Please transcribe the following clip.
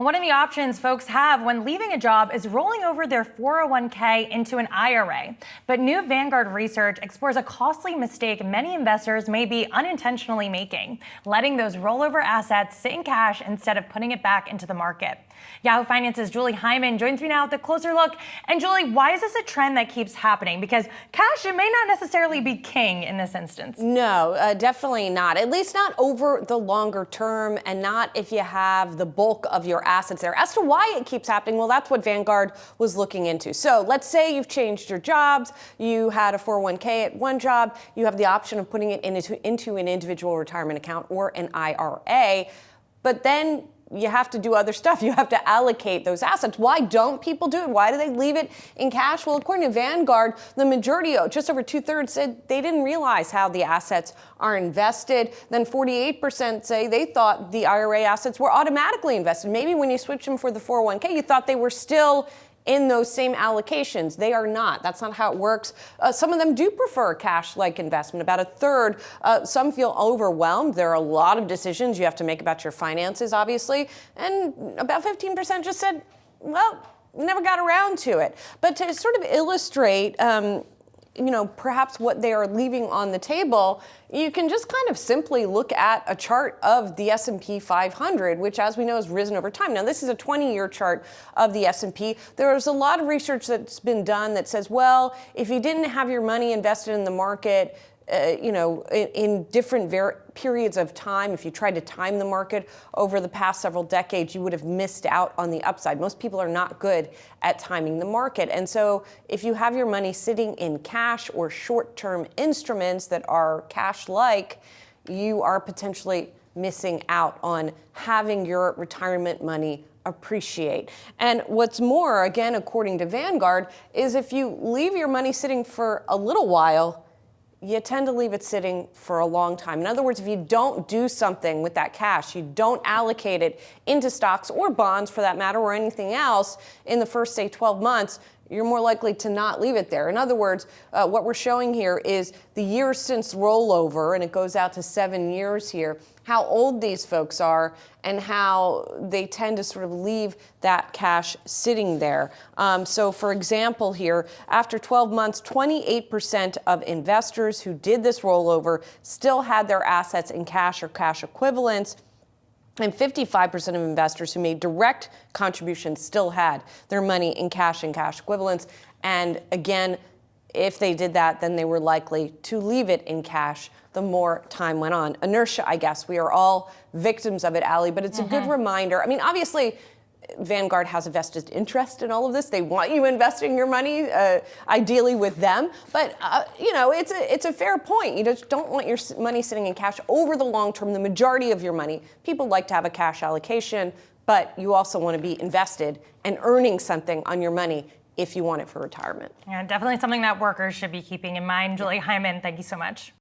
One of the options folks have when leaving a job is rolling over their 401k into an IRA. But new Vanguard research explores a costly mistake many investors may be unintentionally making, letting those rollover assets sit in cash instead of putting it back into the market. Yahoo Finance's Julie Hyman joins me now with a closer look. And Julie, why is this a trend that keeps happening? Because cash, it may not necessarily be king in this instance. No, definitely not. At least not over the longer term, and not if you have the bulk of your assets there. As to why it keeps happening, well, that's what Vanguard was looking into. So let's say you've changed your jobs. You had a 401k at one job. You have the option of putting it into an individual retirement account or an IRA. But then you have to do other stuff. You have to allocate those assets. Why don't people do it? Why do they leave it in cash? Well, according to Vanguard, the majority, just over 2/3, said they didn't realize how the assets are invested. Then 48% say they thought the IRA assets were automatically invested. Maybe when you switch them for the 401k, you thought they were still in those same allocations. They are not. That's not how it works. Some of them do prefer a cash-like investment, about a third. Some feel overwhelmed. There are a lot of decisions you have to make about your finances, obviously. And about 15% just said, well, never got around to it. But to sort of illustrate, perhaps what they are leaving on the table, you can just kind of simply look at a chart of the S&P 500, which, as we know, has risen over time. Now, this is a 20-year chart of the S&P. There's a lot of research that's been done that says, well, if you didn't have your money invested in the market, in different periods of time, if you tried to time the market over the past several decades, you would have missed out on the upside. Most people are not good at timing the market. And so if you have your money sitting in cash or short-term instruments that are cash-like, you are potentially missing out on having your retirement money appreciate. And what's more, again, according to Vanguard, is if you leave your money sitting for a little while, you tend to leave it sitting for a long time. In other words, if you don't do something with that cash, you don't allocate it into stocks or bonds for that matter, or anything else in the first, say, 12 months, you're more likely to not leave it there. In other words, what we're showing here is the years since rollover, and it goes out to 7 years here, how old these folks are and how they tend to sort of leave that cash sitting there. So for example here, after 12 months, 28% of investors who did this rollover still had their assets in cash or cash equivalents. And 55% of investors who made direct contributions still had their money in cash and cash equivalents. And again, if they did that, then they were likely to leave it in cash the more time went on. Inertia, I guess. We are all victims of it, Allie, but it's a good reminder. I mean, obviously, Vanguard has a vested interest in all of this. They want you investing your money, ideally with them. But, it's a fair point. You just don't want your money sitting in cash over the long term, the majority of your money. People like to have a cash allocation, but you also want to be invested and earning something on your money if you want it for retirement. Yeah, definitely something that workers should be keeping in mind. Julie Hyman, thank you so much.